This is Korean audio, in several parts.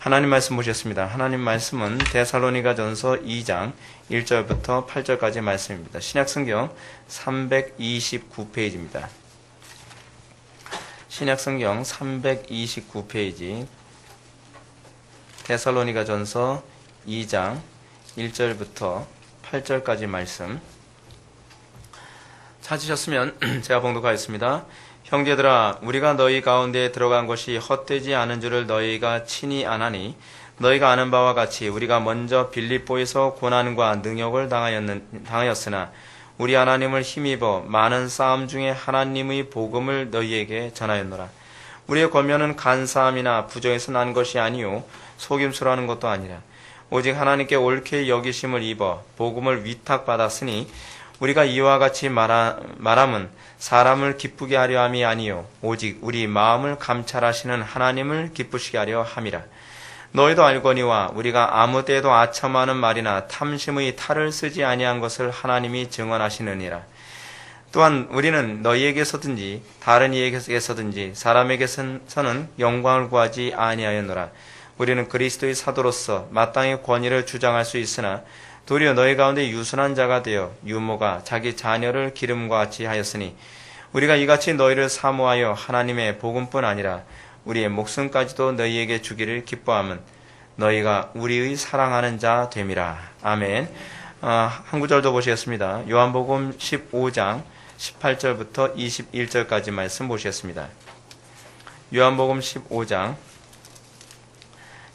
하나님 말씀 보셨습니다. 하나님 말씀은 데살로니가전서 2장 1절부터 8절까지 말씀입니다. 신약성경 329페이지입니다. 신약성경 329페이지 데살로니가전서 2장 1절부터 8절까지 말씀 찾으셨으면 제가 봉독하겠습니다. 형제들아, 우리가 너희 가운데 들어간 것이 헛되지 않은 줄을 너희가 친히 아나니, 너희가 아는 바와 같이 우리가 먼저 빌립보에서 고난과 능욕을 당하였으나 우리 하나님을 힘입어 많은 싸움 중에 하나님의 복음을 너희에게 전하였노라. 우리의 권면은 간사함이나 부정에서 난 것이 아니요 속임수라는 것도 아니라 오직 하나님께 옳게 여기심을 입어 복음을 위탁받았으니, 우리가 이와 같이 말함은 사람을 기쁘게 하려 함이 아니요 오직 우리 마음을 감찰하시는 하나님을 기쁘시게 하려 함이라. 너희도 알거니와 우리가 아무 때에도 아첨하는 말이나 탐심의 탈을 쓰지 아니한 것을 하나님이 증언하시느니라. 또한 우리는 너희에게서든지 다른 이에게서든지 사람에게서는 영광을 구하지 아니하였노라. 우리는 그리스도의 사도로서 마땅히 권위를 주장할 수 있으나 도리어 너희 가운데 유순한 자가 되어 유모가 자기 자녀를 기름과 같이 하였으니, 우리가 이같이 너희를 사모하여 하나님의 복음뿐 아니라 우리의 목숨까지도 너희에게 주기를 기뻐함은 너희가 우리의 사랑하는 자 됨이라. 아멘. 한 구절 더 보시겠습니다. 요한복음 15장 18절부터 21절까지 말씀 보시겠습니다. 요한복음 15장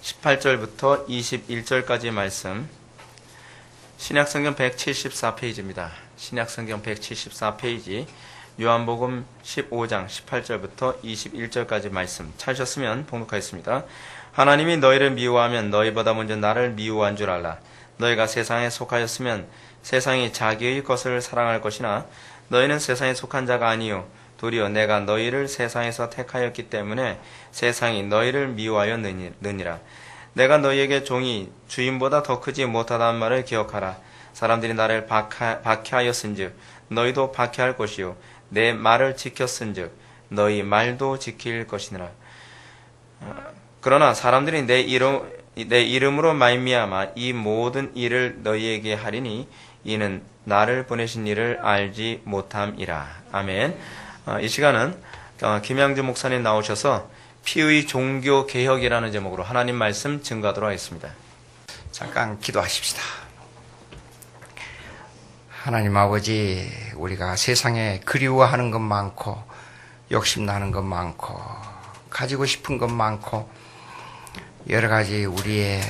18절부터 21절까지 말씀, 신약성경 174페이지입니다. 신약성경 174페이지 요한복음 15장 18절부터 21절까지 말씀 찾으셨으면 봉독하겠습니다. 하나님이 너희를 미워하면 너희보다 먼저 나를 미워한 줄 알라. 너희가 세상에 속하였으면 세상이 자기의 것을 사랑할 것이나 너희는 세상에 속한 자가 아니요 도리어 내가 너희를 세상에서 택하였기 때문에 세상이 너희를 미워하였느니라. 내가 너희에게 종이 주인보다 더 크지 못하다는 말을 기억하라. 사람들이 나를 박해하였은즉 너희도 박해할 것이요 내 말을 지켰은즉 너희 말도 지킬 것이니라. 그러나 사람들이 내 이름으로 말미암아 이 모든 일을 너희에게 하리니 이는 나를 보내신 이를 알지 못함이라. 아멘. 이 시간은 김양주 목사님 나오셔서 피의 종교개혁이라는 제목으로 하나님 말씀 증거하도록 하겠습니다. 잠깐 기도하십시다. 하나님 아버지, 우리가 세상에 그리워하는 것 많고 욕심나는 것 많고 가지고 싶은 것 많고 여러 가지 우리의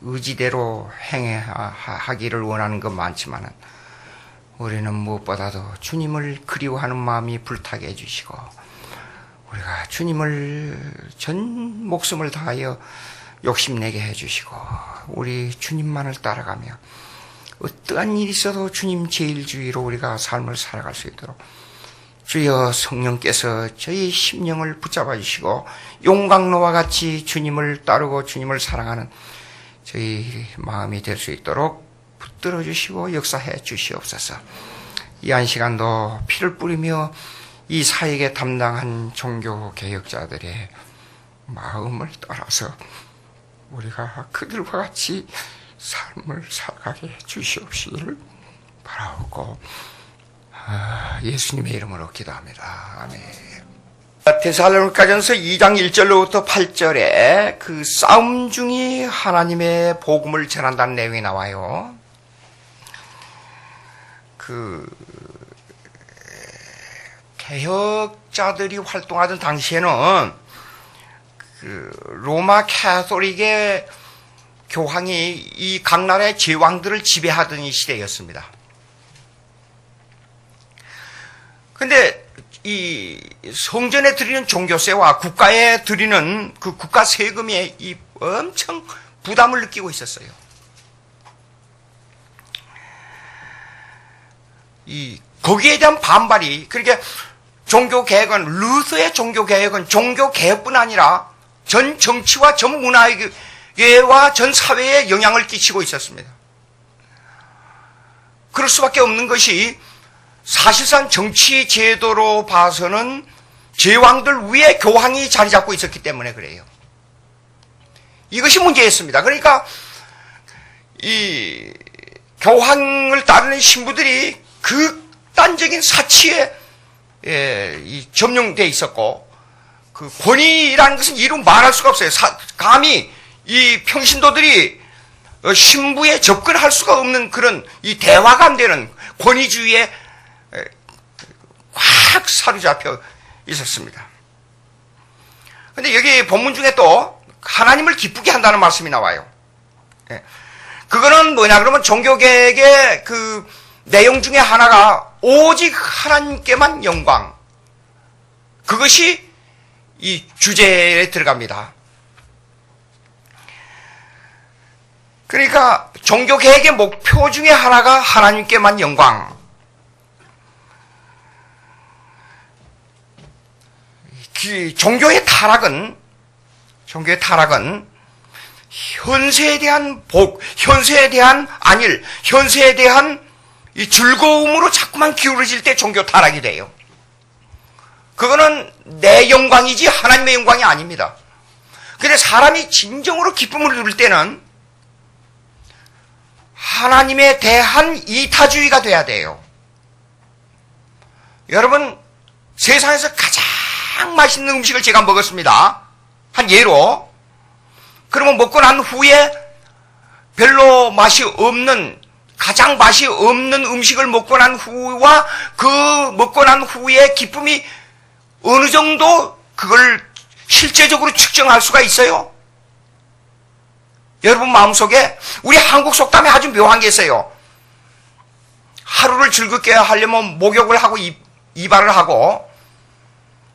의지대로 행하기를 원하는 것 많지만 우리는 무엇보다도 주님을 그리워하는 마음이 불타게 해주시고 우리가 주님을 전 목숨을 다하여 욕심내게 해주시고 우리 주님만을 따라가며 어떠한 일이 있어도 주님 제일주의로 우리가 삶을 살아갈 수 있도록 주여 성령께서 저희 심령을 붙잡아 주시고 용광로와 같이 주님을 따르고 주님을 사랑하는 저희 마음이 될 수 있도록 붙들어 주시고 역사해 주시옵소서. 이 한 시간도 피를 뿌리며 이 사역에 담당한 종교개혁자들의 마음을 따라서 우리가 그들과 같이 삶을 살아가게 해 주시옵시기를 바라오고 예수님의 이름으로 기도합니다. 아멘. 데살로니가전서 2장 1절로부터 8절에 그 싸움 중에 하나님의 복음을 전한다는 내용이 나와요. 그 개혁자들이 활동하던 당시에는 그 로마 캐톨릭의 교황이 이 각 나라의 제왕들을 지배하던 이 시대였습니다. 근데 이 성전에 드리는 종교세와 국가에 드리는 그 국가 세금에 이 엄청 부담을 느끼고 있었어요. 거기에 대한 반발이, 그러니까 종교개혁은, 루터의 종교개혁은 종교개혁뿐 아니라 전 정치와 전 문화계와 전 사회에 영향을 끼치고 있었습니다. 그럴 수밖에 없는 것이 사실상 정치 제도로 봐서는 제왕들 위에 교황이 자리 잡고 있었기 때문에 그래요. 이것이 문제였습니다. 그러니까 이 교황을 따르는 신부들이 극단적인 사치에 점령돼 있었고, 그 권위라는 것은 이루 말할 수가 없어요. 감히 이 평신도들이 신부에 접근할 수가 없는 그런 이 대화가 안 되는 권위주의에 확 사로잡혀 있었습니다. 근데 여기 본문 중에 또 하나님을 기쁘게 한다는 말씀이 나와요. 그거는 뭐냐 그러면 종교개혁의 그 내용 중에 하나가 오직 하나님께만 영광, 그것이 이 주제에 들어갑니다. 그러니까 종교개혁의 목표 중에 하나가 하나님께만 영광. 종교의 타락은 현세에 대한 현세에 대한 안일, 현세에 대한 이 즐거움으로 자꾸만 기울어질 때 종교 타락이 돼요. 그거는 내 영광이지 하나님의 영광이 아닙니다. 근데 사람이 진정으로 기쁨을 누릴 때는 하나님에 대한 이타주의가 돼야 돼요. 여러분, 세상에서 가장 맛있는 음식을 제가 먹었습니다. 한 예로. 그러면 먹고 난 후에 별로 맛이 없는, 가장 맛이 없는 음식을 먹고 난 후와 그 먹고 난 후에 기쁨이 어느 정도 그걸 실제적으로 측정할 수가 있어요? 여러분 마음속에 우리 한국 속담에 아주 묘한 게 있어요. 하루를 즐겁게 하려면 목욕을 하고 이발을 하고,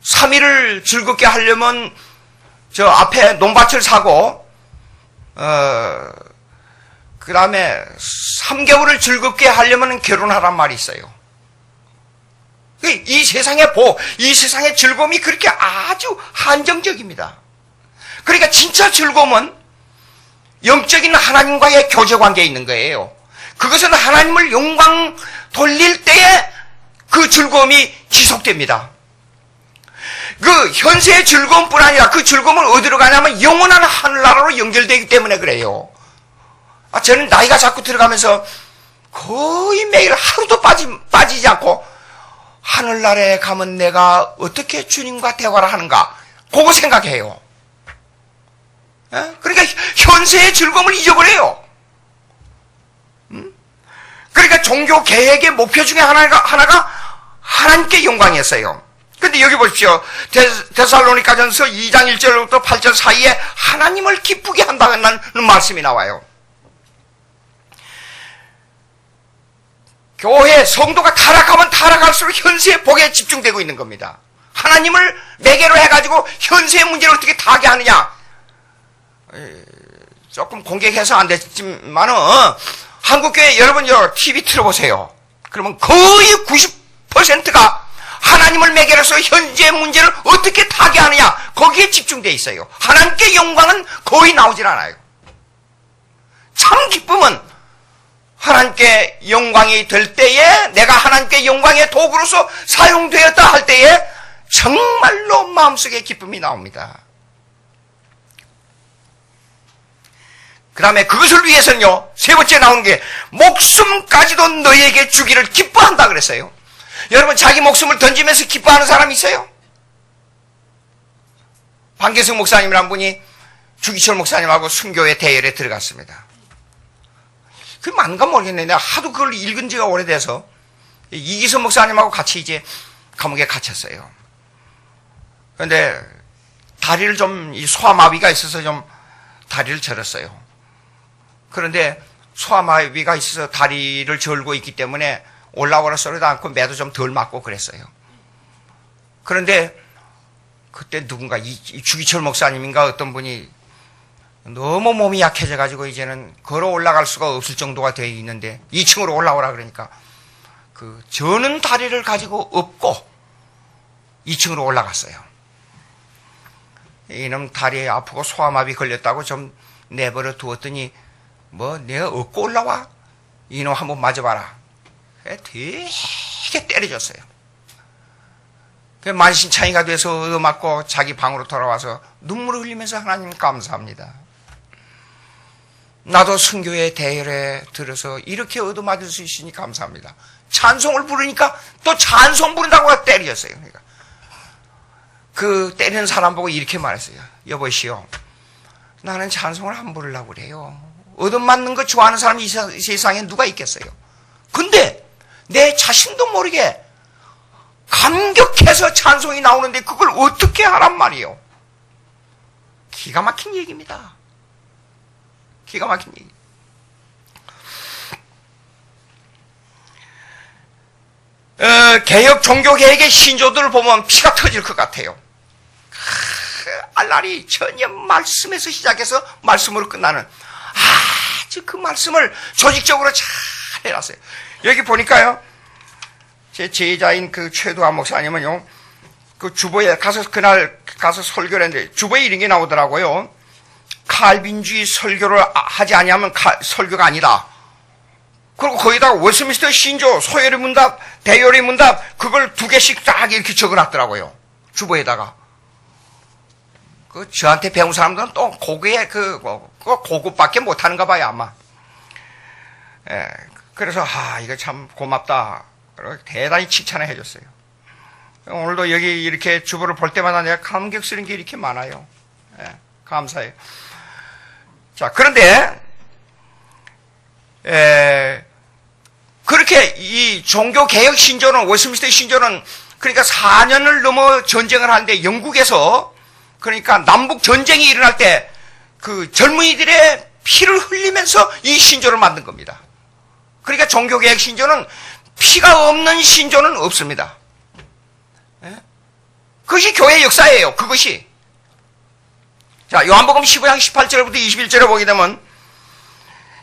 3일을 즐겁게 하려면 저 앞에 논밭을 사고, 그 다음에 3개월을 즐겁게 하려면 결혼하란 말이 있어요. 이 세상의 즐거움이 그렇게 아주 한정적입니다. 그러니까 진짜 즐거움은 영적인 하나님과의 교제 관계에 있는 거예요. 그것은 하나님을 영광 돌릴 때에 그 즐거움이 지속됩니다. 그 현세의 즐거움뿐 아니라 그 즐거움을 어디로 가냐면 영원한 하늘나라로 연결되기 때문에 그래요. 저는 나이가 자꾸 들어가면서 거의 매일 하루도 빠지지 않고 하늘나라에 가면 내가 어떻게 주님과 대화를 하는가, 그거 생각해요. 그러니까 현세의 즐거움을 잊어버려요. 그러니까 종교 개혁의 목표 중에 하나가 하나님께 영광이었어요. 근데 여기 보십시오. 데살로니가전서 2장 1절부터 8절 사이에 하나님을 기쁘게 한다는 말씀이 나와요. 교회 성도가 타락하면 타락할수록 현세의 복에 집중되고 있는 겁니다. 하나님을 매개로 해가지고 현세의 문제를 어떻게 타개하느냐, 조금 공격해서 안 됐지만은 한국교회 여러분 TV 틀어보세요. 그러면 거의 90%가 하나님을 매개로서 현재의 문제를 어떻게 타개하느냐, 거기에 집중되어 있어요. 하나님께 영광은 거의 나오질 않아요. 참 기쁨은 하나님께 영광이 될 때에, 내가 하나님께 영광의 도구로서 사용되었다 할 때에 정말로 마음속에 기쁨이 나옵니다. 그 다음에 그것을 위해서는요, 세 번째 나오는 게 목숨까지도 너희에게 주기를 기뻐한다 그랬어요. 여러분, 자기 목숨을 던지면서 기뻐하는 사람 있어요? 방계승 목사님이란 분이 주기철 목사님하고 순교회 대열에 들어갔습니다. 그게 맞는가 모르겠네. 내가 하도 그걸 읽은 지가 오래돼서. 이기선 목사님하고 같이 이제 감옥에 갇혔어요. 그런데 다리를 좀, 소아마비가 있어서 좀 다리를 절었어요. 그런데 소아마비가 있어서 다리를 절고 있기 때문에 올라오라 소리도 않고 매도 좀 덜 맞고 그랬어요. 그런데 그때 누군가, 주기철 목사님인가 어떤 분이 너무 몸이 약해져가지고 이제는 걸어 올라갈 수가 없을 정도가 되어 있는데 2층으로 올라오라 그러니까 그 저는 다리를 가지고 업고 2층으로 올라갔어요. 이놈 다리에 아프고 소아마비 걸렸다고 좀 내버려 두었더니 내가 업고 올라와? 이놈 한번 맞아봐라. 되게 때려줬어요. 만신창이가 돼서 얻어맞고 자기 방으로 돌아와서 눈물을 흘리면서 하나님 감사합니다. 나도 선교의 대열에 들어서 이렇게 얻어맞을 수 있으니 감사합니다. 찬송을 부르니까 또 찬송 부른다고 때리셨어요. 그러니까 그 때리는 사람 보고 이렇게 말했어요. 여보시오, 나는 찬송을 안 부르려고 그래요. 얻어맞는 거 좋아하는 사람이 이 세상에 누가 있겠어요. 근데 내 자신도 모르게 감격해서 찬송이 나오는데 그걸 어떻게 하란 말이에요. 기가 막힌 얘기입니다. 기가 막힌 얘기. 개혁 종교개혁의 신조들을 보면 피가 터질 것 같아요. 알랄이 전혀 말씀에서 시작해서 말씀으로 끝나는 아주 그 말씀을 조직적으로 잘 해놨어요. 여기 보니까요, 제 제자인 그 최두한 목사님은요, 그 주보에 가서 그날 가서 설교를 했는데 주보에 이런 게 나오더라고요. 칼빈주의 설교를 하지 아니하면 설교가 아니다. 그리고 거기다가 웨스민스터 신조, 소열의 문답, 대열의 문답, 그걸 2개씩 딱 이렇게 적어놨더라고요. 주보에다가. 그 저한테 배운 사람들은 또 고급에 고급밖에 못하는가 봐요, 아마. 예, 그래서 이거 참 고맙다. 대단히 칭찬을 해줬어요. 오늘도 여기 이렇게 주보를 볼 때마다 내가 감격스러운 게 이렇게 많아요. 예, 감사해요. 자, 그런데 그렇게 이 종교개혁 신조는, 웨스민스터 신조는 그러니까 4년을 넘어 전쟁을 하는데 영국에서 그러니까 남북 전쟁이 일어날 때 그 젊은이들의 피를 흘리면서 이 신조를 만든 겁니다. 그러니까 종교개혁 신조는 피가 없는 신조는 없습니다. 예? 그것이 교회 역사예요. 그것이. 자, 요한복음 15장 18절부터 21절에 보게 되면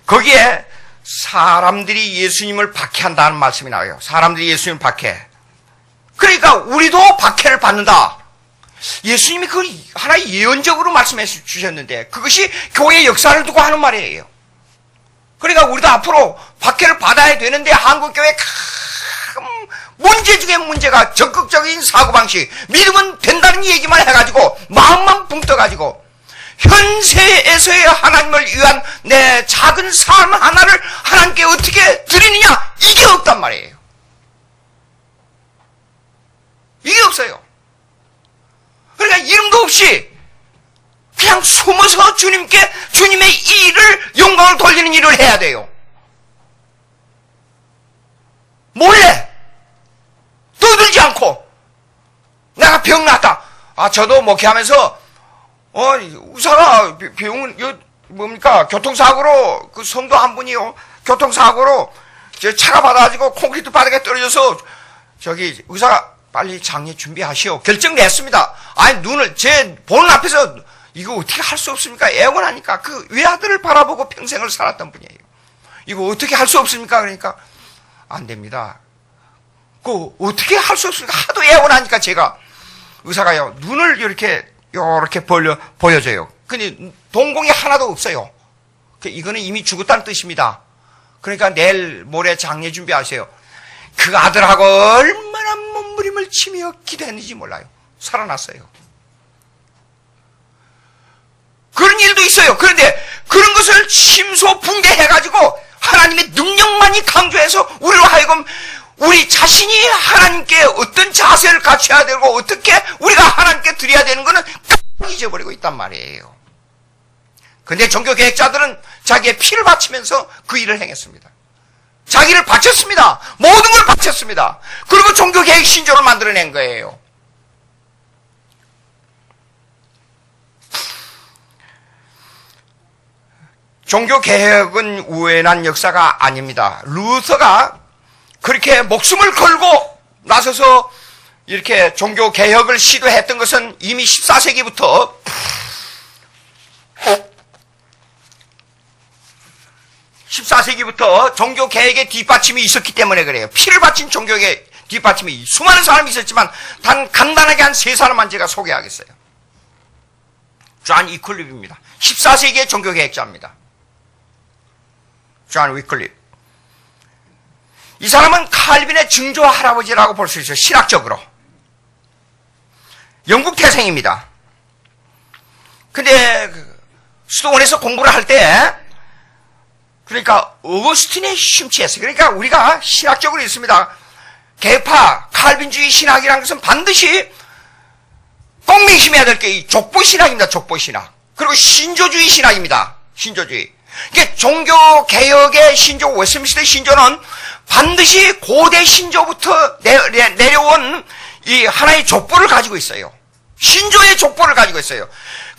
거기에 사람들이 예수님을 박해한다는 말씀이 나와요. 사람들이 예수님을 박해. 그러니까 우리도 박해를 받는다. 예수님이 그걸 하나의 예언적으로 말씀해 주셨는데 그것이 교회의 역사를 두고 하는 말이에요. 그러니까 우리도 앞으로 박해를 받아야 되는데 한국교회 큰 문제 중에 문제가 적극적인 사고방식, 믿으면 된다는 얘기만 해가지고 마음만 붕 떠가지고 현세에서의 하나님을 위한 내 작은 삶 하나를 하나님께 어떻게 드리느냐, 이게 없단 말이에요. 이게 없어요. 그러니까 이름도 없이 그냥 숨어서 주님께 주님의 일을, 영광을 돌리는 일을 해야 돼요. 몰래 떠들지 않고 내가 병 났다. 저도 목회하면서 의사가 병은 뭡니까? 교통사고로 그 성도 한 분이요. 교통사고로 차가 받아가지고 콘크리트 바닥에 떨어져서 저기 의사가 빨리 장례 준비하시오. 결정 냈습니다. 눈을 제 보는 앞에서 이거 어떻게 할 수 없습니까? 애원하니까 그 외아들을 바라보고 평생을 살았던 분이에요. 이거 어떻게 할 수 없습니까? 그러니까 안 됩니다. 어떻게 할 수 없습니까? 하도 애원하니까 제가 의사가요 눈을 이렇게 보여줘요. 근데 동공이 하나도 없어요. 이거는 이미 죽었다는 뜻입니다. 그러니까 내일 모레 장례 준비하세요. 그 아들하고 얼마나 몸부림을 치며 기도했는지 몰라요. 살아났어요. 그런 일도 있어요. 그런데 그런 것을 심소붕괴해가지고 하나님의 능력만이 강조해서 우리로 하여금 우리 자신이 하나님께 어떤 자세를 갖춰야 되고 어떻게 우리가 하나님께 드려야 되는 것은 잊어버리고 있단 말이에요. 근데 종교개혁자들은 자기의 피를 바치면서 그 일을 행했습니다. 자기를 바쳤습니다. 모든 걸 바쳤습니다. 그리고 종교개혁 신조를 만들어낸 거예요. 종교개혁은 우연한 역사가 아닙니다. 루터가 그렇게 목숨을 걸고 나서서 이렇게 종교개혁을 시도했던 것은 이미 14세기부터 종교개혁의 뒷받침이 있었기 때문에 그래요. 피를 바친 종교개혁의 뒷받침이 수많은 사람이 있었지만 단 간단하게 한 3사람만 제가 소개하겠어요. 존 위클립입니다. 14세기의 종교개혁자입니다. 존 위클립. 이 사람은 칼빈의 증조 할아버지라고 볼 수 있어요. 신학적으로. 영국 태생입니다. 근데 수도원에서 공부를 할 때 그러니까 어거스틴에 심취했어요. 그러니까 우리가 신학적으로 있습니다. 개파, 칼빈주의 신학이라는 것은 반드시 꼭 명심해야 될 게 이 족보신학입니다. 족보신학. 그리고 신조주의 신학입니다. 신조주의. 이게 종교개혁의 신조, 웨스민스터 신조는 반드시 고대 신조부터 내려온 이 하나의 족보를 가지고 있어요. 신조의 족보를 가지고 있어요.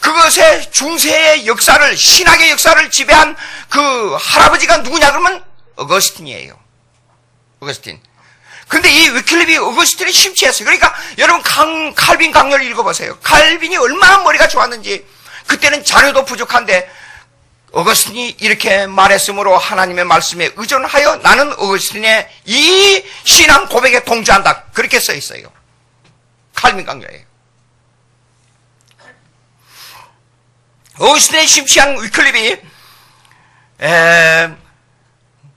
그것의 중세의 역사를, 신학의 역사를 지배한 그 할아버지가 누구냐 그러면 어거스틴이에요. 어거스틴. 근데 이 위클립이 어거스틴에 심취했어요. 그러니까 여러분 칼빈 강렬 읽어보세요. 칼빈이 얼마나 머리가 좋았는지. 그때는 자료도 부족한데 어거스틴이 이렇게 말했으므로 하나님의 말씀에 의존하여 나는 어거스틴의 이 신앙 고백에 동조한다. 그렇게 써 있어요. 칼빈 강렬이에요. 어거스틴에 심취한 위클립이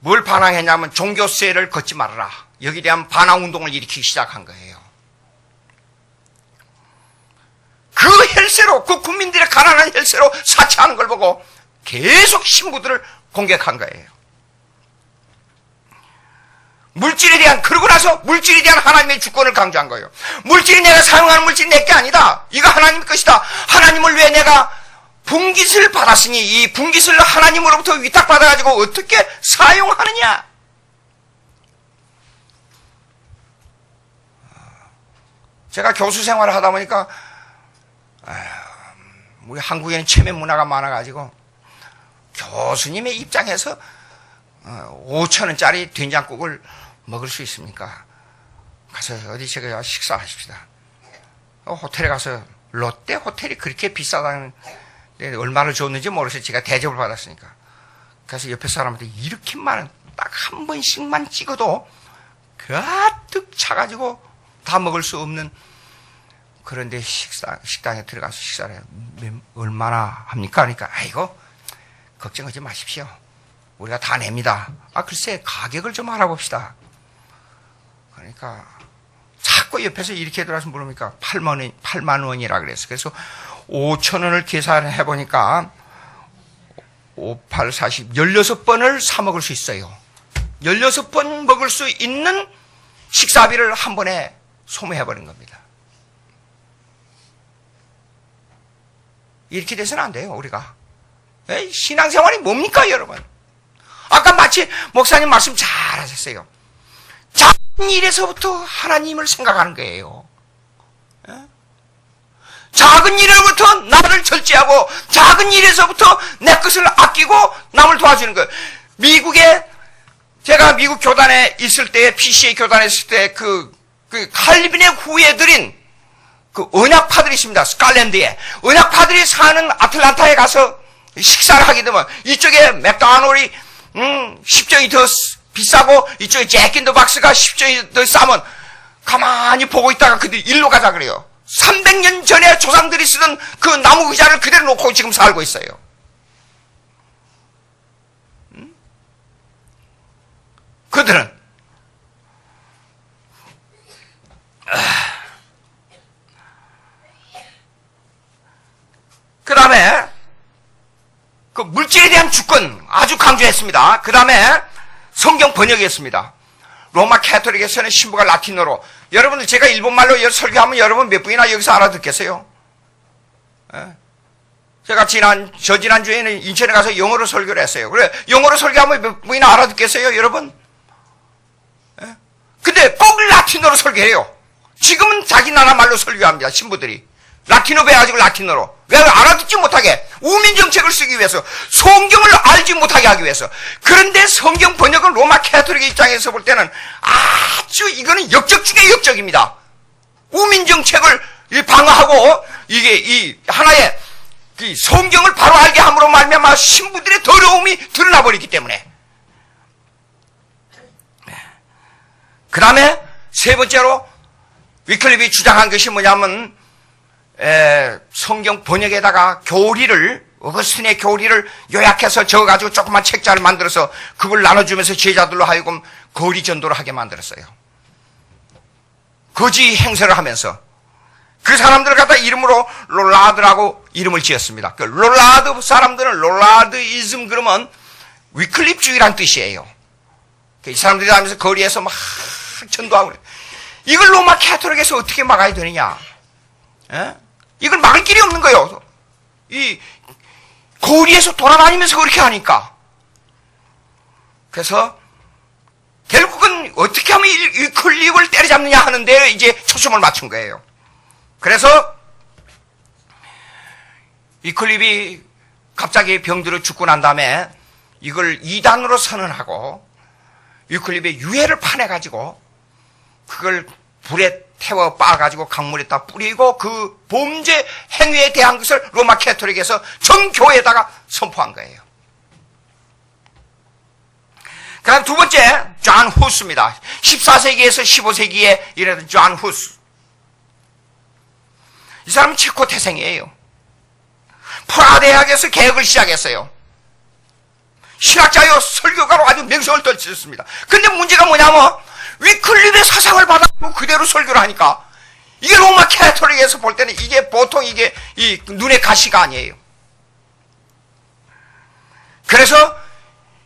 뭘 반항했냐면 종교세를 걷지 말아라. 여기에 대한 반항운동을 일으키기 시작한 거예요. 그 혈세로, 그 국민들의 가난한 혈세로 사치하는 걸 보고 계속 신부들을 공격한 거예요. 물질에 대한, 그러고 나서 물질에 대한 하나님의 주권을 강조한 거예요. 물질이 내가 사용하는 물질이 내게 아니다. 이거 하나님 것이다. 하나님을 위해 내가 분깃을 받았으니 이 분깃을 하나님으로부터 위탁받아가지고 어떻게 사용하느냐. 제가 교수 생활을 하다 보니까 우리 한국에는 체면 문화가 많아가지고 교수님의 입장에서 5,000원짜리 된장국을 먹을 수 있습니까? 가서 어디 제가 식사하십시다. 호텔에 가서 롯데 호텔이 그렇게 비싸다는 얼마를 줬는지 모르겠어요. 제가 대접을 받았으니까. 그래서 옆에 사람한테 이렇게 많은 딱 한 번씩만 찍어도 가득 차가지고 다 먹을 수 없는 그런데 식당에 들어가서 식사를 해요. 얼마나 합니까? 그러니까 아이고 걱정하지 마십시오. 우리가 다 냅니다. 글쎄 가격을 좀 알아봅시다. 그러니까 자꾸 옆에서 이렇게 들어와서 물으니까 8만 원이라 그랬어. 그래서 5,000원을 계산해 보니까 5, 8, 40, 16번을 사 먹을 수 있어요. 16번 먹을 수 있는 식사비를 한 번에 소모해 버린 겁니다. 이렇게 돼서는 안 돼요, 우리가. 신앙생활이 뭡니까, 여러분? 아까 마치 목사님 말씀 잘 하셨어요. 작은 일에서부터 하나님을 생각하는 거예요. 작은 일로부터 나를 절제하고 작은 일에서부터 내 것을 아끼고 남을 도와주는 거예요. 제가 미국 교단에 있을 때, PCA 교단에 있을 때 그 칼빈의 후예들인 그 언약파들이 있습니다. 스칼랜드에. 언약파들이 사는 아틀란타에 가서 식사를 하게 되면 이쪽에 맥도날드이 10jon이 더 비싸고 이쪽에 잭인더박스가 10jon이 더 싸면 가만히 보고 있다가 그들 일로 가자 그래요. 300년 전에 조상들이 쓰던 그 나무 의자를 그대로 놓고 지금 살고 있어요. 그들은 그 다음에 그 물질에 대한 주권 아주 강조했습니다. 그 다음에 성경 번역이었습니다. 로마 캐토릭에서는 신부가 라틴어로. 여러분들 제가 일본말로 설교하면 여러분 몇 분이나 여기서 알아듣겠어요? 제가 저지난주에는 인천에 가서 영어로 설교를 했어요. 그래, 영어로 설교하면 몇 분이나 알아듣겠어요, 여러분? 근데 꼭 라틴어로 설교해요. 지금은 자기 나라 말로 설교합니다, 신부들이. 라틴어 배워가지고 라틴어로. 왜 알아듣지 못하게? 우민 정책을 쓰기 위해서. 성경을 알지 못하게 하기 위해서. 그런데 성경 번역은 로마 캐토릭의 입장에서 볼 때는 아주 이거는 역적 중의 역적입니다. 우민 정책을 방어하고 이게 이 하나의 이 성경을 바로 알게 함으로 말미암아 신부들의 더러움이 드러나 버리기 때문에. 그 다음에 세 번째로 위클립이 주장한 것이 뭐냐면 성경 번역에다가 어거스틴의 교리를 요약해서 적어가지고 조그만 책자를 만들어서 그걸 나눠주면서 제자들로 하여금 거리 전도를 하게 만들었어요. 거지 행세를 하면서 그 사람들을 갖다 이름으로 롤라드라고 이름을 지었습니다. 그 롤라드 사람들은 롤라드이즘 그러면 위클립주의란 뜻이에요. 이 사람들이 하면서 거리에서 막 전도하고 그래요. 이걸 로마 캐토릭에서 어떻게 막아야 되느냐? 에? 이걸 막을 길이 없는 거예요. 이 거리에서 돌아다니면서 그렇게 하니까. 그래서 결국은 어떻게 하면 이 클립을 때려잡느냐 하는데 이제 초점을 맞춘 거예요. 그래서 이 클립이 갑자기 병들어 죽고 난 다음에 이걸 이단으로 선언하고 유클립의 유해를 파내가지고 그걸 불에 태워 빻아가지고 강물에다 뿌리고 그 범죄 행위에 대한 것을 로마 캐토릭에서 전 교회에다가 선포한 거예요. 그 다음 두 번째, 존 후스입니다. 14세기에서 15세기에 일하던 존 후스. 이 사람은 체코 태생이에요. 프라 대학에서 개혁을 시작했어요. 신학자요, 설교가로 아주 명성을 떨쳤습니다. 근데 문제가 뭐냐면, 위클립의 사상을 받아서 그대로 설교를 하니까, 이게 로마 캐토릭에서 볼 때는 이게 보통 이게 이 눈의 가시가 아니에요. 그래서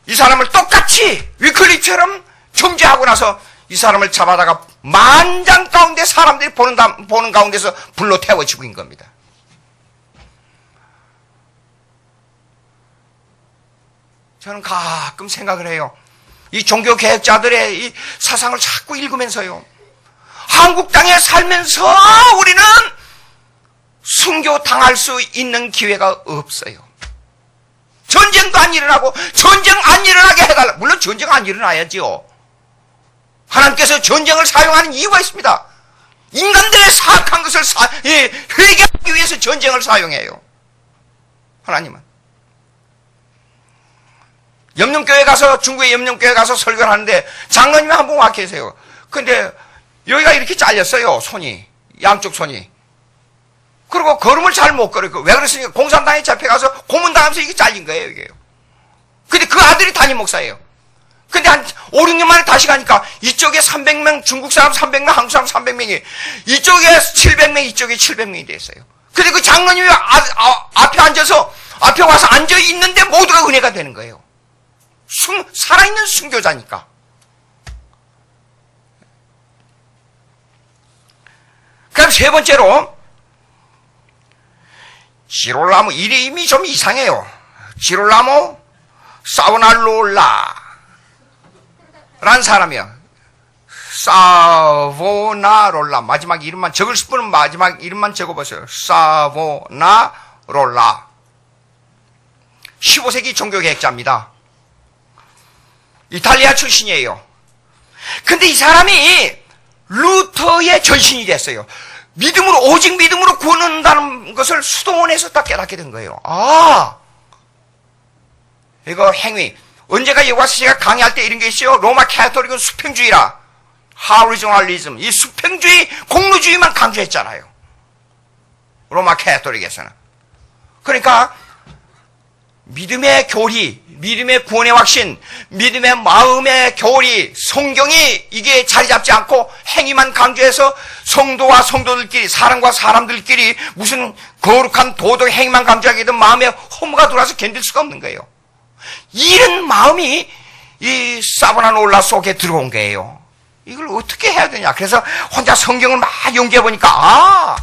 이 사람을 똑같이 위클립처럼 정죄하고 나서 이 사람을 잡아다가 만장 가운데 사람들이 보는 가운데서 불로 태워 죽인 겁니다. 저는 가끔 생각을 해요. 이 종교개혁자들의 이 사상을 자꾸 읽으면서요. 한국 땅에 살면서 우리는 순교당할 수 있는 기회가 없어요. 전쟁도 안 일어나고 전쟁 안 일어나게 해달라. 물론 전쟁 안 일어나야지요. 하나님께서 전쟁을 사용하는 이유가 있습니다. 인간들의 사악한 것을 회개하기 위해서 전쟁을 사용해요. 하나님은. 염령교회 가서, 중국의 염령교회 가서 설교를 하는데 장로님이 한 분 와 계세요. 근데 여기가 이렇게 잘렸어요. 손이. 양쪽 손이. 그리고 걸음을 잘 못 걸어요. 왜 그랬으니까 공산당에 잡혀가서 고문당하면서 이게 잘린 거예요, 이게요. 근데 그 아들이 담임 목사예요. 근데 한 5, 6년 만에 다시 가니까 이쪽에 300명, 중국 사람 300명, 한국 사람 300명이, 이쪽에 700명, 이쪽에 700명이 됐어요. 근데 그 장로님이 앞에 앉아서, 앞에 와서 앉아 있는데 모두가 은혜가 되는 거예요. 살아있는 순교자니까. 그럼 세 번째로, 지롤라모, 이름이 좀 이상해요. 지롤라모 사보나롤라 라는 사람이요. 사보나롤라. 마지막 이름만, 적을 분은 마지막 이름만 적어보세요. 사보나롤라. 15세기 종교개혁자입니다. 이탈리아 출신이에요. 근데 이 사람이 루터의 전신이 됐어요. 믿음으로, 오직 믿음으로 구원한다는 것을 수동원에서 딱 깨닫게 된 거예요. 아, 이거 행위. 언제가 여기 와서 제가 강의할 때 이런 게 있어요. 로마 캐토릭은 수평주의라. 하우리조널리즘. 이 수평주의, 공로주의만 강조했잖아요. 로마 캐토릭에서는. 그러니까, 믿음의 교리, 믿음의 구원의 확신, 믿음의 마음의 교리, 성경이 이게 자리 잡지 않고 행위만 강조해서 성도와 성도들끼리, 사람과 사람들끼리 무슨 거룩한 도덕 행위만 강조하게 되면 마음에 허무가 들어와서 견딜 수가 없는 거예요. 이런 마음이 이 사보나롤라 속에 들어온 거예요. 이걸 어떻게 해야 되냐. 그래서 혼자 성경을 막 연구해 보니까, 아,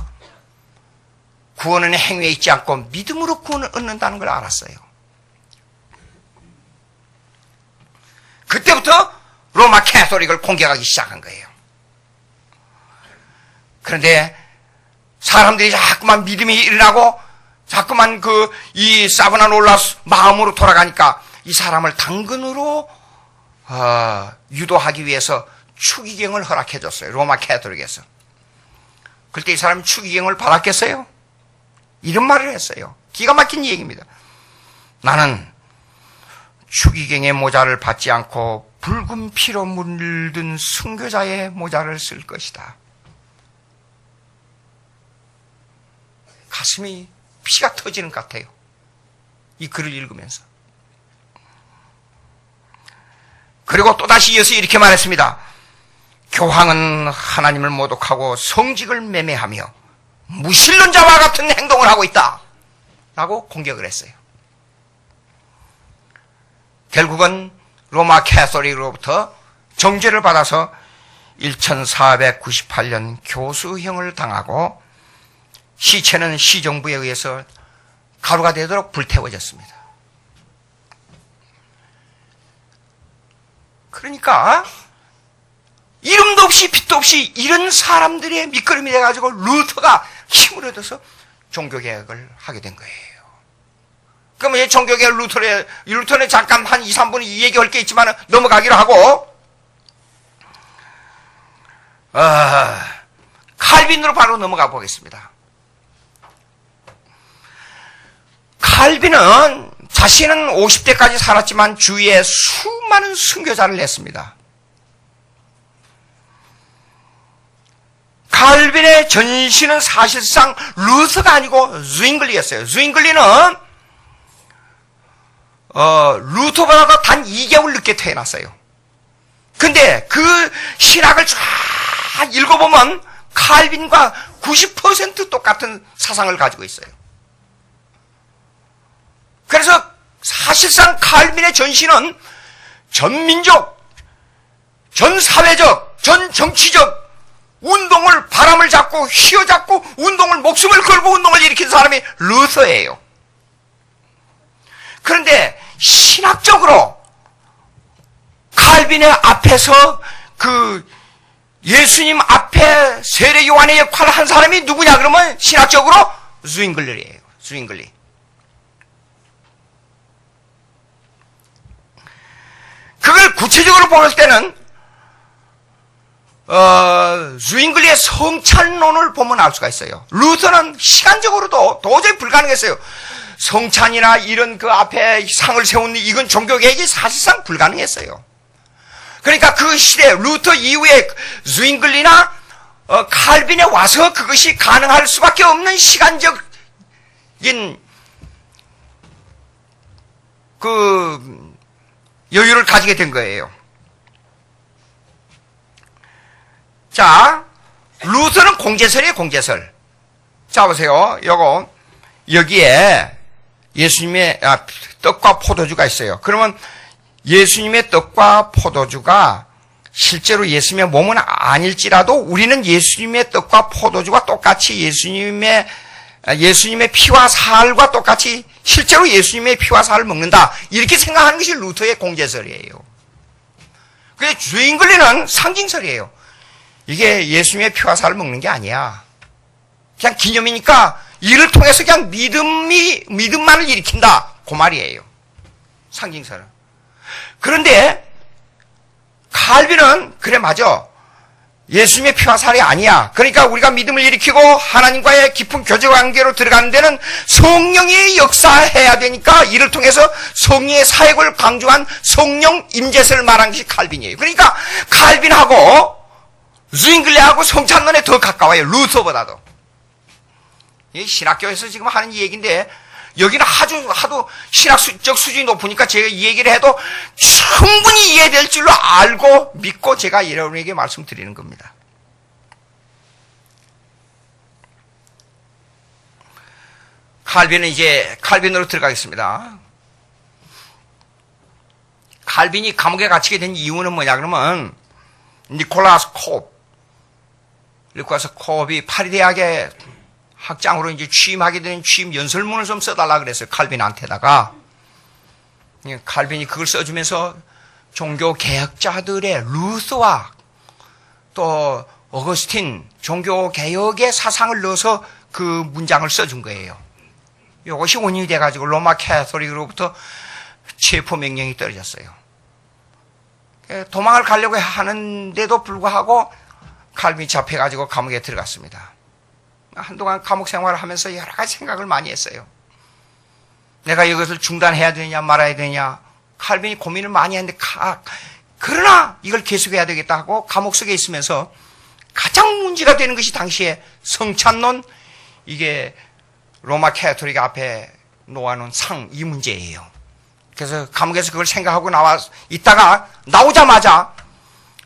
구원은 행위에 있지 않고 믿음으로 구원을 얻는다는 걸 알았어요. 그때부터 로마 캐토릭을 공격하기 시작한 거예요. 그런데 사람들이 자꾸만 믿음이 일어나고 자꾸만 이 사보나롤라 마음으로 돌아가니까 이 사람을 당근으로 유도하기 위해서 추기경을 허락해 줬어요. 로마 캐토릭에서. 그때 이 사람이 추기경을 받았겠어요? 이런 말을 했어요. 기가 막힌 얘기입니다. 나는 추기경의 모자를 받지 않고 붉은 피로 물든 순교자의 모자를 쓸 것이다. 가슴이 피가 터지는 것 같아요. 이 글을 읽으면서. 그리고 또다시 이어서 이렇게 말했습니다. 교황은 하나님을 모독하고 성직을 매매하며 무신론자와 같은 행동을 하고 있다. 라고 공격을 했어요. 결국은 로마 캐서릭으로부터 정죄를 받아서 1498년 교수형을 당하고 시체는 시정부에 의해서 가루가 되도록 불태워졌습니다. 그러니까 이름도 없이 빛도 없이 이런 사람들의 밑거름이 돼가지고 루터가 힘을 얻어서 종교개혁을 하게 된 거예요. 그러면 이 종교개혁 루터는 잠깐 한 2, 3분 이 얘기할 게 있지만 넘어가기로 하고, 칼빈으로 바로 넘어가 보겠습니다. 칼빈은 자신은 50대까지 살았지만 주위에 수많은 선교사를 냈습니다. 칼빈의 전신은 사실상 루터가 아니고 zwingli였어요. zwingli는 루터보다 단 2개월 늦게 태어났어요. 근데 그 신학을 쫙 읽어보면 칼빈과 90% 똑같은 사상을 가지고 있어요. 그래서 사실상 칼빈의 전신은 전 민족, 전 사회적, 전 정치적 운동을 바람을 잡고 휘어잡고 운동을 목숨을 걸고 운동을 일으킨 사람이 루터예요. 그런데 신학적으로 칼빈의 앞에서 그 예수님 앞에 세례 요한의 역할을 한 사람이 누구냐 그러면 신학적으로 zwingli예요. zwingli. 그걸 구체적으로 볼 때는 zwingli의 성찬론을 보면 알 수가 있어요. 루터는 시간적으로도 도저히 불가능했어요. 성찬이나 이런 그 앞에 상을 세우는 이건 종교개혁이 사실상 불가능했어요. 그러니까 그 시대 루터 이후에 zwingli나 칼빈에 와서 그것이 가능할 수밖에 없는 시간적인 그 여유를 가지게 된 거예요. 자, 루터는 공제설이에요, 공제설. 자, 보세요. 여기에 예수님의 떡과 포도주가 있어요. 그러면 예수님의 떡과 포도주가 실제로 예수님의 몸은 아닐지라도 우리는 예수님의 떡과 포도주가 똑같이 예수님의 피와 살과 똑같이 실제로 예수님의 피와 살을 먹는다. 이렇게 생각하는 것이 루터의 공제설이에요. 그런데 zwingli는 상징설이에요. 이게 예수님의 피와 살을 먹는 게 아니야. 그냥 기념이니까 이를 통해서 그냥 믿음만을 일으킨다. 그 말이에요. 상징설은. 그런데 칼빈은 그래 맞아. 예수님의 피와 살이 아니야. 그러니까 우리가 믿음을 일으키고 하나님과의 깊은 교제 관계로 들어가는 데는 성령이 역사해야 되니까 이를 통해서 성령의 사역을 강조한 성령 임재설을 말한 것이 칼빈이에요. 그러니까 칼빈하고 zwingli하고 성찬론에 더 가까워요. 루터보다도. 이 신학교에서 지금 하는 이 얘기인데 여기는 하도 신학적 수준이 높으니까 제가 이 얘기를 해도 충분히 이해될 줄로 알고 믿고 제가 여러분에게 말씀드리는 겁니다. 칼빈은 이제 칼빈으로 들어가겠습니다. 칼빈이 감옥에 갇히게 된 이유는 뭐냐 그러면 니콜라스 콥이 파리 대학에 학장으로 이제 취임하게 된 취임 연설문을 좀 써달라 그랬어요. 칼빈한테다가. 칼빈이 그걸 써주면서 종교 개혁자들의 루터와 또 어거스틴 종교 개혁의 사상을 넣어서 그 문장을 써준 거예요. 이것이 원인이 돼가지고 로마 캐서릭으로부터 체포 명령이 떨어졌어요. 도망을 가려고 하는데도 불구하고 칼빈이 잡혀가지고 감옥에 들어갔습니다. 한동안 감옥 생활을 하면서 여러 가지 생각을 많이 했어요. 내가 이것을 중단해야 되냐 말아야 되냐 칼빈이 고민을 많이 했는데 그러나 이걸 계속해야 되겠다 하고 감옥 속에 있으면서 가장 문제가 되는 것이 당시에 성찬론 이게 로마 캐토릭 앞에 놓아놓은 상 이 문제예요. 그래서 감옥에서 그걸 생각하고 있다가 나오자마자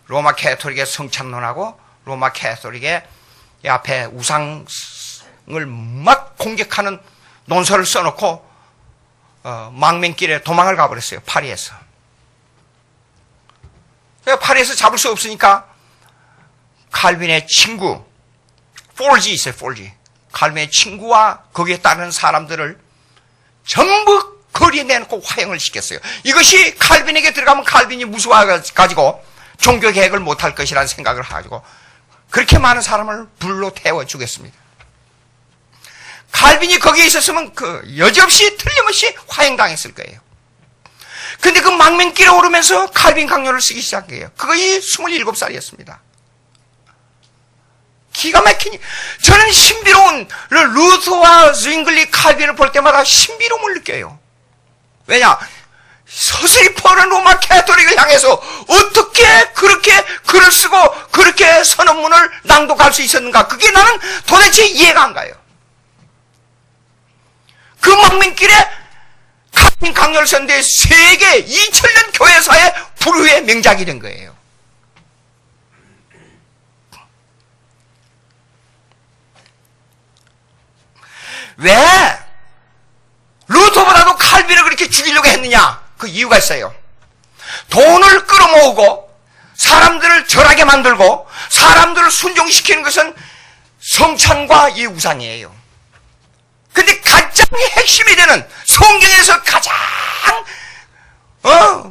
로마 캐토릭의 성찬론하고 로마 캐토릭의 앞에 우상을 막 공격하는 논설을 써놓고 망명길에 도망을 가버렸어요. 파리에서. 파리에서 잡을 수 없으니까 칼빈의 친구, 폴지 있어요, 폴지. 칼빈의 친구와 거기에 따르는 사람들을 전부 거리에 내놓고 화형을 시켰어요. 이것이 칼빈에게 들어가면 칼빈이 무서워가지고 종교 개혁을 못할 것이라는 생각을 가지고 그렇게 많은 사람을 불로 태워 주겠습니다. 칼빈이 거기에 있었으면 여지없이 틀림없이 화형당했을 거예요. 근데 그 망명길에 오르면서 칼빈 강요를 쓰기 시작해요. 그것이 27살이었습니다. 기가 막히니 저는 신비로운 루터와 zwingli, 칼빈을 볼 때마다 신비로움을 느껴요. 왜냐? 서슬퍼는 로마 캐토릭을 향해서 어떻게 그렇게 글을 쓰고 그렇게 선언문을 낭독할 수 있었는가? 그게 나는 도대체 이해가 안 가요. 그 망명길에 칼빈 강요를 썼는데 세계 2000년 교회사의 불후의 명작이 된 거예요. 왜 루터보다도 칼빈을 그렇게 죽이려고 했느냐? 그 이유가 있어요. 돈을 끌어모으고 사람들을 절하게 만들고 사람들을 순종시키는 것은 성찬과 이 우상이에요. 근데 가장 핵심이 되는 성경에서 가장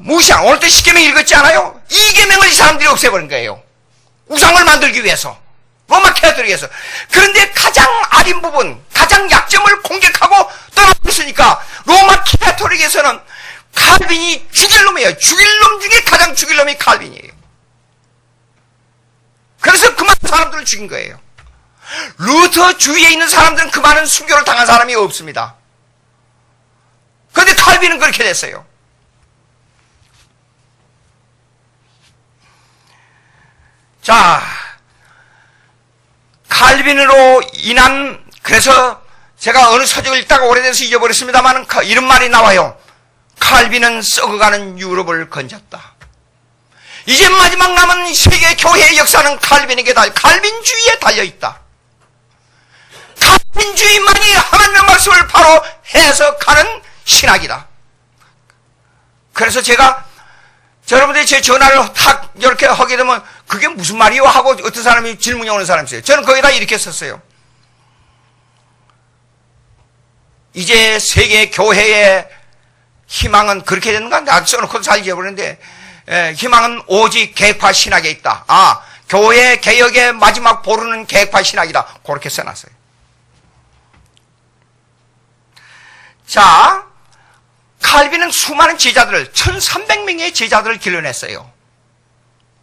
무시한, 오늘도 십계명 읽었지 않아요? 이 계명을 이 사람들이 없애버린 거예요. 우상을 만들기 위해서, 로마 캐토릭에서. 그런데 가장 아린 부분, 가장 약점을 공격하고 떠나버렸으니까 로마 캐토릭에서는 칼빈이 죽일 놈이에요. 죽일 놈 중에 가장 죽일 놈이 칼빈이에요. 그래서 그 많은 사람들을 죽인 거예요. 루터 주위에 있는 사람들은 그 많은 순교를 당한 사람이 없습니다. 그런데 칼빈은 그렇게 됐어요. 자, 칼빈으로 인한, 그래서 제가 어느 서적을 읽다가 오래돼서 잊어버렸습니다만 이런 말이 나와요. 칼빈은 썩어가는 유럽을 건졌다. 이제 마지막 남은 세계 교회의 역사는 칼빈주의에 달려있다. 칼빈주의만이 하나님의 말씀을 바로 해석하는 신학이다. 그래서 제가 여러분들이 제 전화를 탁 이렇게 하게 되면 그게 무슨 말이요? 하고 어떤 사람이 질문이 오는 사람이 있어요. 저는 거기다 이렇게 썼어요. 이제 세계 교회의 희망은 그렇게 되는가? 나 써놓고 잘 잊어버렸는데, 희망은 오직 계획파 신학에 있다. 교회 개혁의 마지막 보루는 계획파 신학이다. 그렇게 써놨어요. 자, 칼빈은 수많은 제자들을, 1300명의 제자들을 길러냈어요.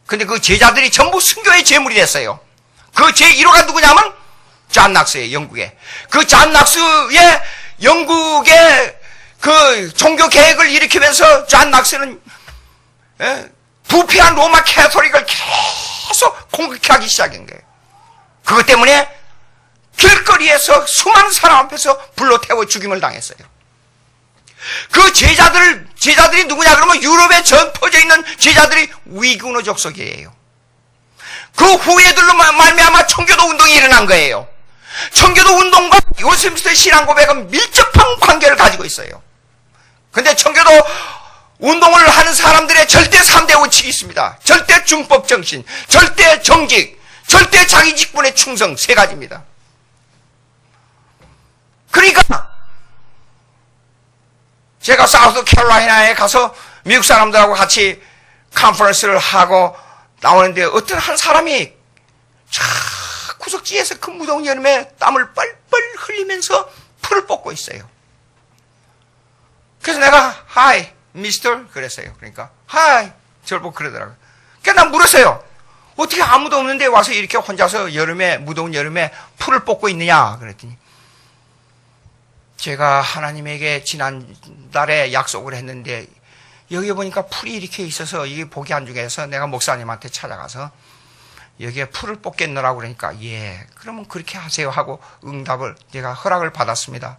근데 그 제자들이 전부 순교의 제물이 됐어요. 그 제1호가 누구냐면 존 낙스예요, 영국에. 그 존 낙스의 영국의 그 종교 개혁을 일으키면서 존 낙스는 부패한 로마 캐토릭을 계속 공격하기 시작한 거예요. 그것 때문에 길거리에서 수많은 사람 앞에서 불로 태워 죽임을 당했어요. 그 제자들이 누구냐 그러면 유럽에 전 퍼져 있는 제자들이 위구노 족속이에요. 그 후예들로 말미암아 청교도 운동이 일어난 거예요. 청교도 운동과 요스미스터 신앙 고백은 밀접한 관계를 가지고 있어요. 근데 청교도 운동을 하는 사람들의 절대 3대 원칙이 있습니다. 절대 준법 정신, 절대 정직, 절대 자기 직분의 충성, 3가지입니다. 그러니까 제가 사우스 캐롤라이나에 가서 미국 사람들하고 같이 컨퍼런스를 하고 나오는데 어떤 한 사람이 구석지에서 그 무더운 여름에 땀을 뻘뻘 흘리면서 풀을 뽑고 있어요. 그래서 내가 Hi, Mister 그랬어요. 그러니까 Hi, 저를 보고 그러더라고요. 그러니까 난 물었어요. 어떻게 아무도 없는데 와서 이렇게 혼자서 무더운 여름에 풀을 뽑고 있느냐 그랬더니 제가 하나님에게 지난달에 약속을 했는데 여기 보니까 풀이 이렇게 있어서 이게 보기 안 좋게 해서 내가 목사님한테 찾아가서 여기에 풀을 뽑겠노라고 그러니까 예, 그러면 그렇게 하세요 하고 응답을 제가 허락을 받았습니다.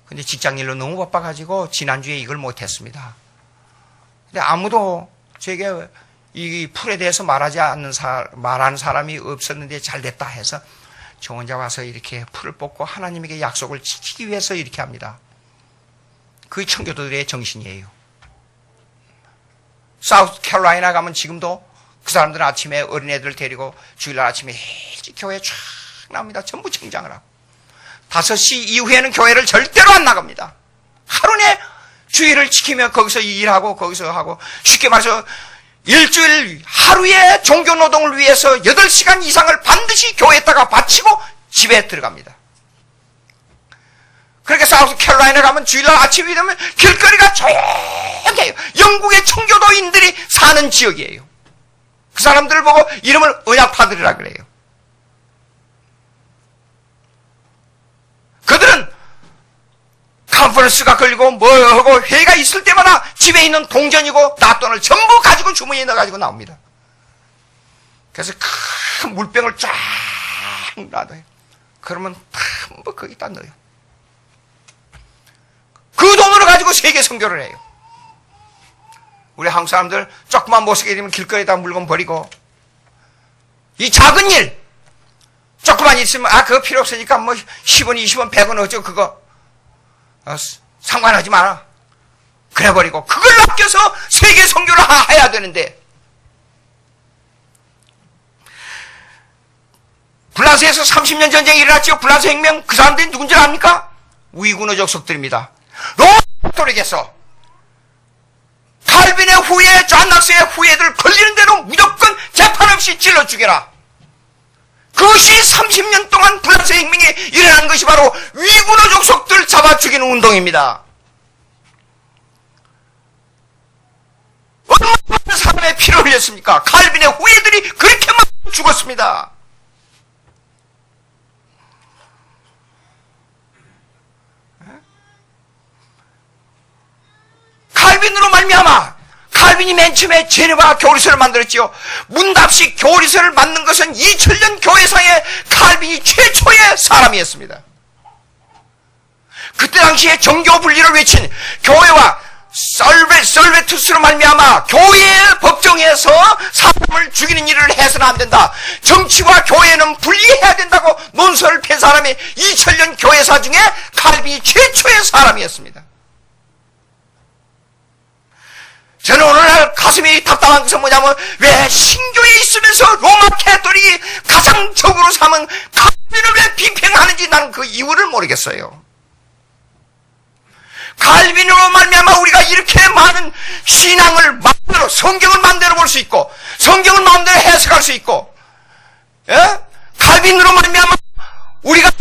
근데 직장일로 너무 바빠가지고 지난주에 이걸 못했습니다. 근데 아무도 제게 이 풀에 대해서 말하는 사람이 없었는데 잘 됐다 해서 저 혼자 와서 이렇게 풀을 뽑고 하나님에게 약속을 지키기 위해서 이렇게 합니다. 그게 청교도들의 정신이에요. 사우스 캐롤라이나 가면 지금도 그 사람들은 아침에 어린애들 데리고 주일날 아침에 일찍 교회에 쫙 나옵니다. 전부 청장을 하고 5시 이후에는 교회를 절대로 안 나갑니다. 하루 내 주일을 지키며 거기서 일하고 거기서 하고, 쉽게 말해서 일주일 하루의 종교 노동을 위해서 8시간 이상을 반드시 교회에다가 바치고 집에 들어갑니다. 그렇게 사우스 캐롤라이나 가면 주일날 아침이 되면 길거리가 조용해요. 영국의 청교도인들이 사는 지역이에요. 그 사람들을 보고 이름을 언약파들이라 그래요. 그들은 컨퍼런스가 걸리고 뭐 하고 회의가 있을 때마다 집에 있는 동전이고 낫돈을 전부 가지고 주머니에 넣어가지고 나옵니다. 그래서 큰 물병을 쫙 놔둬요. 그러면 전부 거기다 넣어요. 그 돈으로 가지고 세계 선교를 해요. 우리 한국 사람들 조금만 못쓰게 되면 길거리에다 물건 버리고, 이 작은 일 조금만 있으면 그거 필요 없으니까 뭐 10원 20원 100원 어쩌고 그거 상관하지 마라 그래 버리고, 그걸 아껴서 세계 선교를 해야 되는데, 불란서에서 30년 전쟁이 일어났죠. 불란서 혁명. 그 사람들이 누군지 압니까? 위구너 족속들입니다. 로마 카톨릭에서 칼빈의 후예, 존 낙스의 후예들 걸리는 대로 무조건 재판 없이 찔러 죽여라. 그것이 30년 동안 불란서 혁명이 일어난 것이 바로 위구너 족속들 잡아 죽이는 운동입니다. 얼마나 많은 사람의 피를 흘렸습니까? 칼빈의 후예들이 그렇게 많이 죽었습니다. 칼빈으로 말미암아, 칼빈이 맨 처음에 제네바 교리서를 만들었지요. 문답식 교리서를 만든 것은 2000년 교회상의 칼빈이 최초의 사람이었습니다. 그때 당시에 정교 분리를 외친 교회와 설베투스로 말미암아 교회의 법정에서 사람을 죽이는 일을 해서는 안 된다. 정치와 교회는 분리해야 된다고 논설을 펴 사람이 2000년 교회사 중에 칼빈이 최초의 사람이었습니다. 저는 오늘날 가슴이 답답한 것은 뭐냐면, 왜 신교에 있으면서 로마 캐톨릭이 가장 적으로 삼은 칼빈을 왜 비평하는지 나는 그 이유를 모르겠어요. 칼빈으로 말미암아 우리가 이렇게 많은 신앙을 마음대로, 성경을 마음대로 볼 수 있고, 성경을 마음대로 해석할 수 있고, 칼빈으로 말미암아 우리가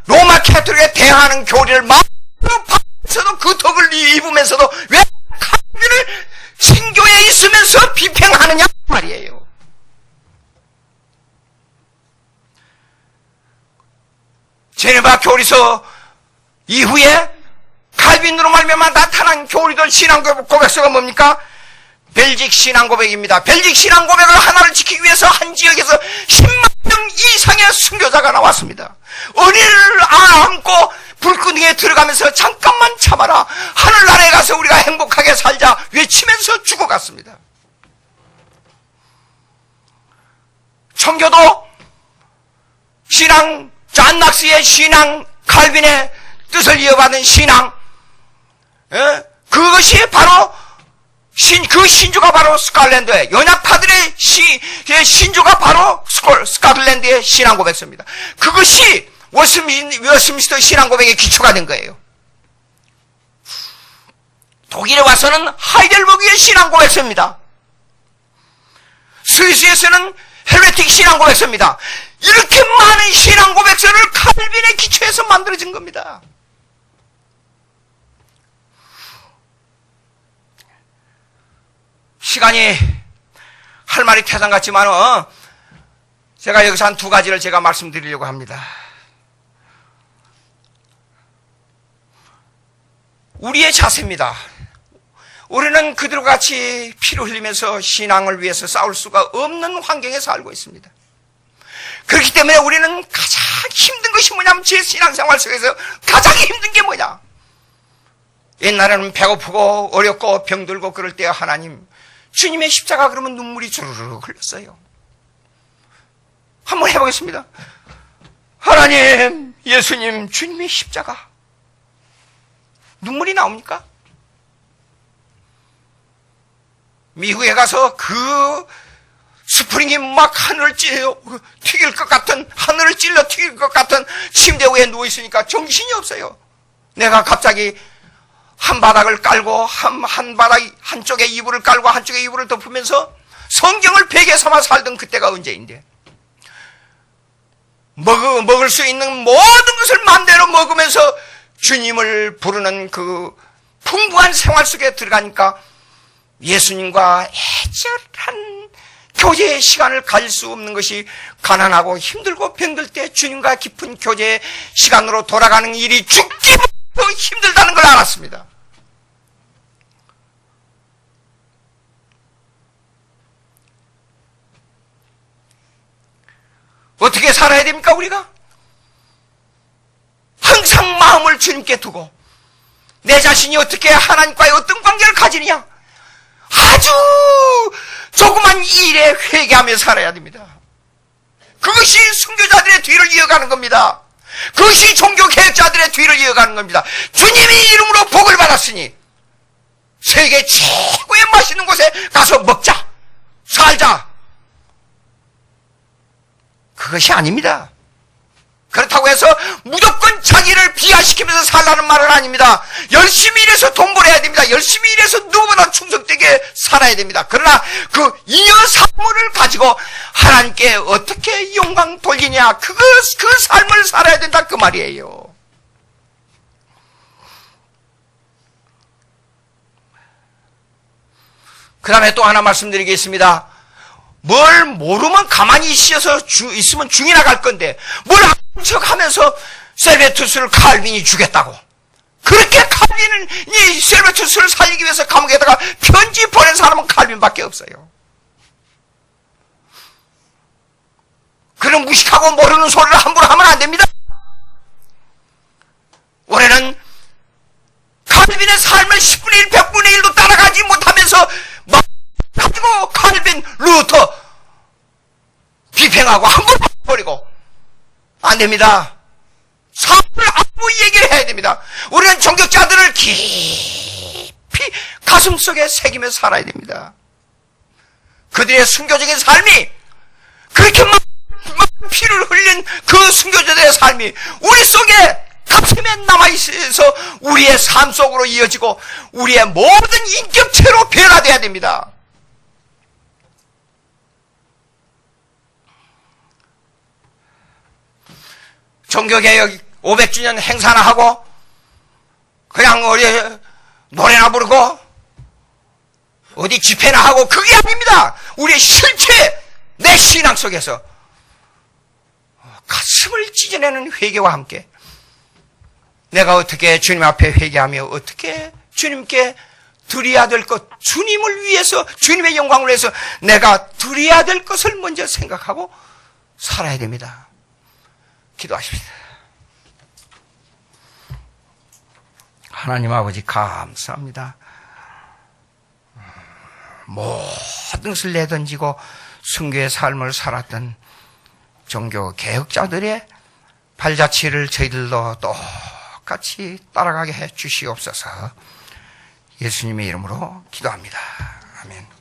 로마 캐톨릭에 대항하는 교리를 마음대로 받으면서도 그 덕을 입으면서도 왜 칼빈을 신교에 있으면서 비평하느냐 말이에요. 제네바 교리서 이후에 칼빈으로 말미암아 나타난 교리들 신앙 고백서가 뭡니까? 벨직 신앙 고백입니다. 벨직 신앙 고백을 하나를 지키기 위해서 한 지역에서 10만 명 이상의 순교자가 나왔습니다. 은혜를 안고 불끈하게 들어가면서 잠깐만 참아라, 하늘나라에 가서 우리가 행복하게 살자 외치면서 죽어갔습니다. 청교도 신앙, 존 낙스의 신앙, 칼빈의 뜻을 이어받은 신앙, 그것이 바로 그 신조가 바로 스코틀랜드의 연약파들의 신조가 바로 스코틀랜드의 신앙 고백서입니다. 그것이 웨스민스터 신앙 고백의 기초가 된 거예요. 독일에 와서는 하이델버그의 신앙 고백서입니다. 스위스에서는 헬베틱 신앙 고백서입니다. 이렇게 많은 신앙 고백서를 칼빈의 기초에서 만들어진 겁니다. 시간이 할 말이 태산 같지만 제가 여기서 한 2가지를 제가 말씀드리려고 합니다. 우리의 자세입니다. 우리는 그들과 같이 피를 흘리면서 신앙을 위해서 싸울 수가 없는 환경에 살고 있습니다. 그렇기 때문에 우리는 가장 힘든 것이 뭐냐면, 제 신앙생활 속에서 가장 힘든 게 뭐냐, 옛날에는 배고프고 어렵고 병들고 그럴 때 하나님, 주님의 십자가 그러면 눈물이 주르르 흘렀어요. 한번 해보겠습니다. 하나님, 예수님, 주님의 십자가 눈물이 나옵니까? 미국에 가서 그 스프링이 막 하늘을 튀길 것 같은, 하늘을 찔러 튀길 것 같은 침대 위에 누워있으니까 정신이 없어요. 내가 갑자기 한 바닥을 깔고, 한쪽에 이불을 깔고, 한쪽에 이불을 덮으면서 성경을 베개 삼아 살던 그때가 언제인데. 먹을 수 있는 모든 것을 마음대로 먹으면서 주님을 부르는 그 풍부한 생활 속에 들어가니까 예수님과 애절한 교제의 시간을 가질 수 없는 것이 가난하고 힘들고 병들 때 주님과 깊은 교제의 시간으로 돌아가는 일이 죽기보다 힘들다는 걸 알았습니다. 어떻게 살아야 됩니까, 우리가? 항상 마음을 주님께 두고 내 자신이 어떻게 하나님과의 어떤 관계를 가지느냐? 아주 조그만 일에 회개하며 살아야 됩니다. 그것이 선교자들의 뒤를 이어가는 겁니다. 그것이 종교개혁자들의 뒤를 이어가는 겁니다. 주님의 이름으로 복을 받았으니 세계 최고의 맛있는 곳에 가서 먹자, 살자. 그것이 아닙니다. 그렇다고 해서 무조건 자기를 비하시키면서 살라는 말은 아닙니다. 열심히 일해서 돈 벌어야 됩니다. 열심히 일해서 누구보다 충성되게 살아야 됩니다. 그러나 그 잉여 사물을 가지고 하나님께 어떻게 영광 돌리냐, 그 삶을 살아야 된다, 그 말이에요. 그 다음에 또 하나 말씀드리겠습니다. 뭘 모르면 가만히 있으면 중이 나갈 건데 뭘 아는 척하면서 셀베투스를 칼빈이 죽였다고. 그렇게 칼빈은 이 셀베투스를 살리기 위해서 감옥에다가 편지 보낸 사람은 칼빈밖에 없어요. 그런 무식하고 모르는 소리를 함부로 하면 안 됩니다. 올해는 칼빈의 삶을 10분의 1, 100분의 1도 따라가지 못하면서 가지고 칼빈, 루터 비평하고 함부로 버리고 안 됩니다. 삶을 아무 얘기를 해야 됩니다. 우리는 종교자들을 깊이 가슴속에 새기며 살아야 됩니다. 그들의 순교적인 삶이 그렇게 막 피를 흘린 그 순교자들의 삶이 우리 속에 가슴에 남아있어서 우리의 삶 속으로 이어지고 우리의 모든 인격체로 변화되어야 됩니다. 종교개혁 500주년 행사나 하고 그냥 어디 노래나 부르고 어디 집회나 하고 그게 아닙니다. 우리의 실체, 내 신앙 속에서 가슴을 찢어내는 회개와 함께 내가 어떻게 주님 앞에 회개하며 어떻게 주님께 드려야 될 것, 주님을 위해서, 주님의 영광을 위해서 내가 드려야 될 것을 먼저 생각하고 살아야 됩니다. 기도하십시다. 하나님 아버지 감사합니다. 모든 것을 내던지고 순교의 삶을 살았던 종교 개혁자들의 발자취를 저희들도 똑같이 따라가게 해 주시옵소서. 예수님의 이름으로 기도합니다. 아멘.